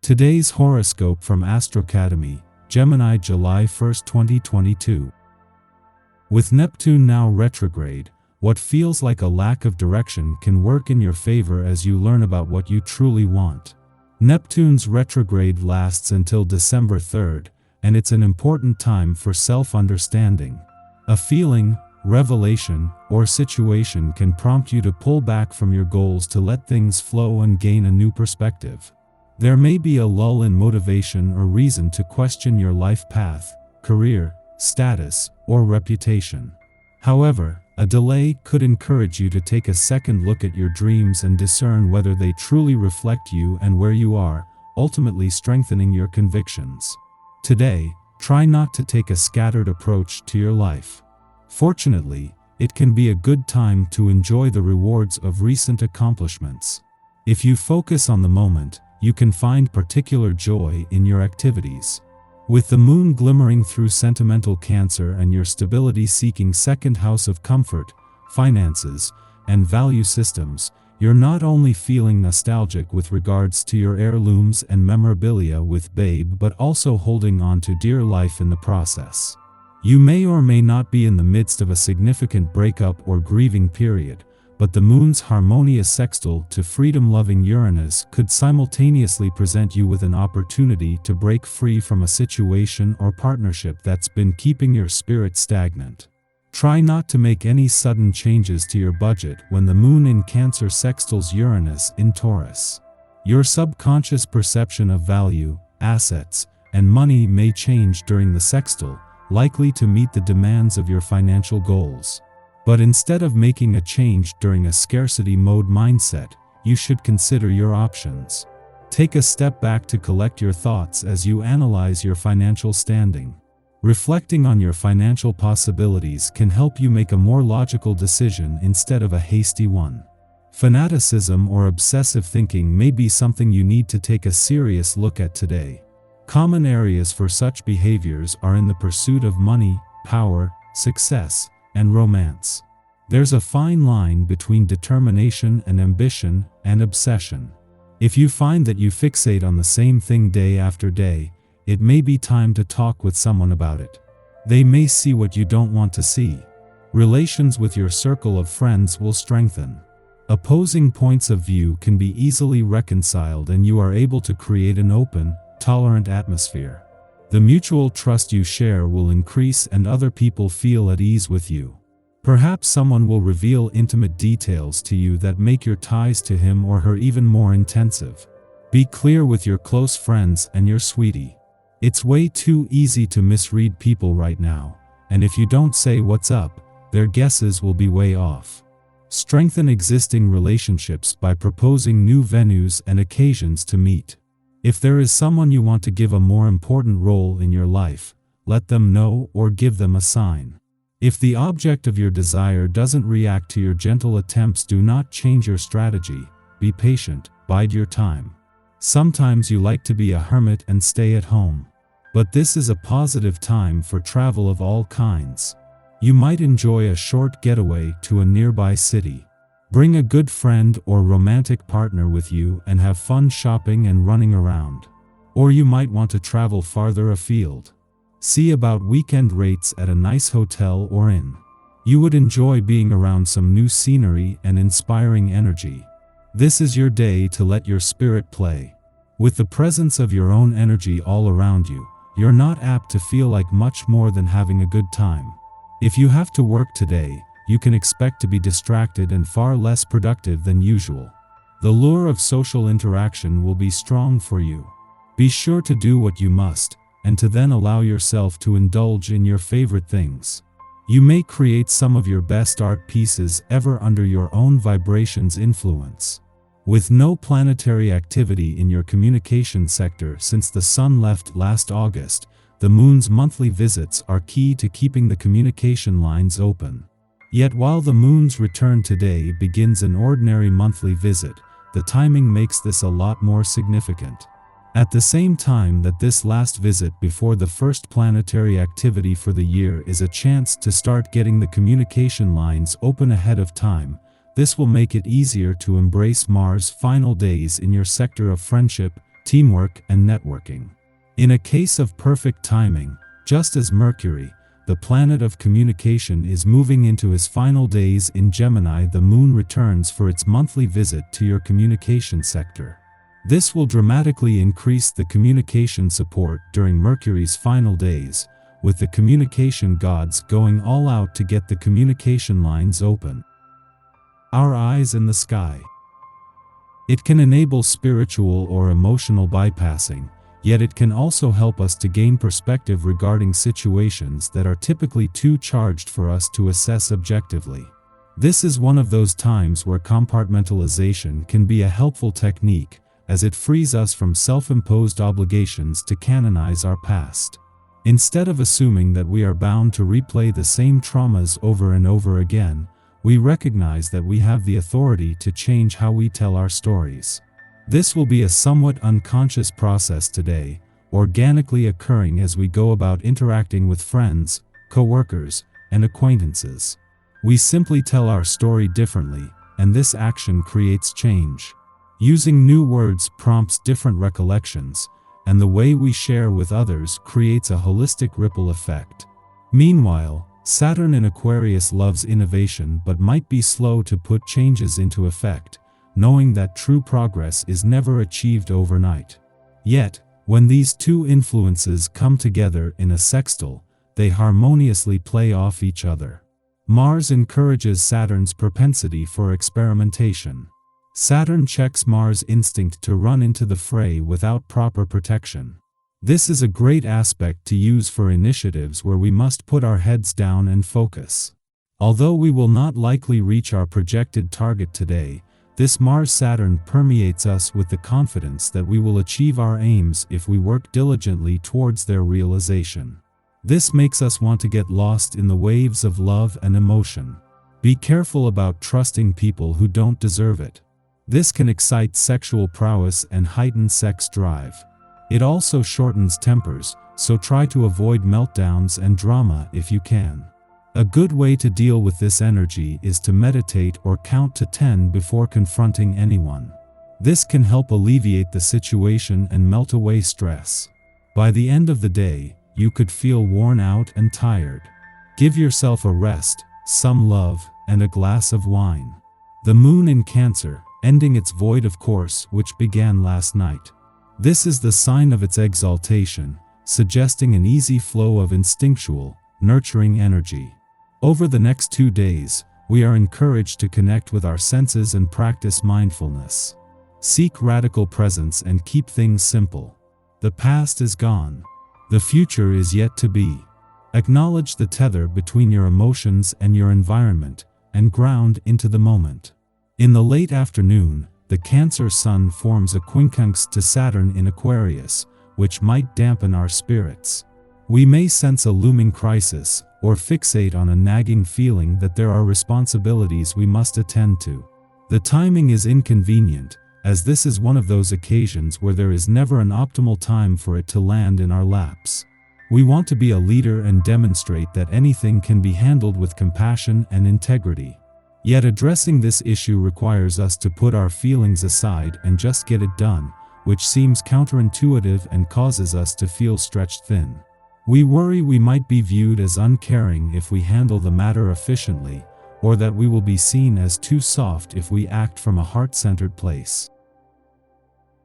Today's horoscope from Astrocademy, Gemini, July 1, 2022. With Neptune now retrograde, what feels like a lack of direction can work in your favor as you learn about what you truly want. Neptune's retrograde lasts until December 3rd, and it's an important time for self-understanding. A feeling, revelation, or situation can prompt you to pull back from your goals to let things flow and gain a new perspective. There may be a lull in motivation or reason to question your life path, career, status, or reputation. However, a delay could encourage you to take a second look at your dreams and discern whether they truly reflect you and where you are, ultimately strengthening your convictions. Today, try not to take a scattered approach to your life. Fortunately, it can be a good time to enjoy the rewards of recent accomplishments. If you focus on the moment, you can find particular joy in your activities. With the moon glimmering through sentimental Cancer and your stability-seeking second house of comfort, finances, and value systems, you're not only feeling nostalgic with regards to your heirlooms and memorabilia with Babe but also holding on to dear life in the process. You may or may not be in the midst of a significant breakup or grieving period, but the moon's harmonious sextile to freedom-loving Uranus could simultaneously present you with an opportunity to break free from a situation or partnership that's been keeping your spirit stagnant. Try not to make any sudden changes to your budget when the moon in Cancer sextiles Uranus in Taurus. Your subconscious perception of value, assets, and money may change during the sextile, likely to meet the demands of your financial goals. But instead of making a change during a scarcity mode mindset, you should consider your options. Take a step back to collect your thoughts as you analyze your financial standing. Reflecting on your financial possibilities can help you make a more logical decision instead of a hasty one. Fanaticism or obsessive thinking may be something you need to take a serious look at today. Common areas for such behaviors are in the pursuit of money, power, success, and romance. There's a fine line between determination and ambition and obsession. If you find that you fixate on the same thing day after day, it may be time to talk with someone about it. They may see what you don't want to see. Relations with your circle of friends will strengthen. Opposing points of view can be easily reconciled and you are able to create an open, tolerant atmosphere. The mutual trust you share will increase and other people feel at ease with you. Perhaps someone will reveal intimate details to you that make your ties to him or her even more intensive. Be clear with your close friends and your sweetie. It's way too easy to misread people right now, and if you don't say what's up, their guesses will be way off. Strengthen existing relationships by proposing new venues and occasions to meet. If there is someone you want to give a more important role in your life, let them know or give them a sign. If the object of your desire doesn't react to your gentle attempts, do not change your strategy. Be patient, bide your time. Sometimes you like to be a hermit and stay at home. But this is a positive time for travel of all kinds. You might enjoy a short getaway to a nearby city. Bring a good friend or romantic partner with you and have fun shopping and running around. Or you might want to travel farther afield. See about weekend rates at a nice hotel or inn. You would enjoy being around some new scenery and inspiring energy. This is your day to let your spirit play. With the presence of your own energy all around you, you're not apt to feel like much more than having a good time. If you have to work today, you can expect to be distracted and far less productive than usual. The lure of social interaction will be strong for you. Be sure to do what you must, and to then allow yourself to indulge in your favorite things. You may create some of your best art pieces ever under your own vibration's influence. With no planetary activity in your communication sector since the Sun left last August, the Moon's monthly visits are key to keeping the communication lines open. Yet while the Moon's return today begins an ordinary monthly visit, the timing makes this a lot more significant. At the same time that this last visit before the first planetary activity for the year is a chance to start getting the communication lines open ahead of time, this will make it easier to embrace Mars' final days in your sector of friendship, teamwork, and networking. In a case of perfect timing, just as Mercury, the planet of communication, is moving into his final days in Gemini, the Moon returns for its monthly visit to your communication sector. This will dramatically increase the communication support during Mercury's final days, with the communication gods going all out to get the communication lines open. Our eyes in the sky. It can enable spiritual or emotional bypassing, yet it can also help us to gain perspective regarding situations that are typically too charged for us to assess objectively. This is one of those times where compartmentalization can be a helpful technique, as it frees us from self-imposed obligations to canonize our past. Instead of assuming that we are bound to replay the same traumas over and over again, we recognize that we have the authority to change how we tell our stories. This will be a somewhat unconscious process today, organically occurring as we go about interacting with friends, co-workers, and acquaintances. We simply tell our story differently, and this action creates change. Using new words prompts different recollections, and the way we share with others creates a holistic ripple effect. Meanwhile, Saturn in Aquarius loves innovation but might be slow to put changes into effect, knowing that true progress is never achieved overnight. Yet, when these two influences come together in a sextile, they harmoniously play off each other. Mars encourages Saturn's propensity for experimentation. Saturn checks Mars' instinct to run into the fray without proper protection. This is a great aspect to use for initiatives where we must put our heads down and focus. Although we will not likely reach our projected target today, this Mars-Saturn permeates us with the confidence that we will achieve our aims if we work diligently towards their realization. This makes us want to get lost in the waves of love and emotion. Be careful about trusting people who don't deserve it. This can excite sexual prowess and heighten sex drive. It also shortens tempers, so try to avoid meltdowns and drama if you can. A good way to deal with this energy is to meditate or count to 10 before confronting anyone. This can help alleviate the situation and melt away stress. By the end of the day, you could feel worn out and tired. Give yourself a rest, some love, and a glass of wine. The Moon in Cancer, ending its void of course which began last night. This is the sign of its exaltation, suggesting an easy flow of instinctual, nurturing energy. Over the next 2 days, we are encouraged to connect with our senses and practice mindfulness. Seek radical presence and keep things simple. The past is gone. The future is yet to be. Acknowledge the tether between your emotions and your environment, and ground into the moment. In the late afternoon, the Cancer Sun forms a quincunx to Saturn in Aquarius, which might dampen our spirits. We may sense a looming crisis, or fixate on a nagging feeling that there are responsibilities we must attend to. The timing is inconvenient, as this is one of those occasions where there is never an optimal time for it to land in our laps. We want to be a leader and demonstrate that anything can be handled with compassion and integrity. Yet addressing this issue requires us to put our feelings aside and just get it done, which seems counterintuitive and causes us to feel stretched thin. We worry we might be viewed as uncaring if we handle the matter efficiently, or that we will be seen as too soft if we act from a heart-centered place.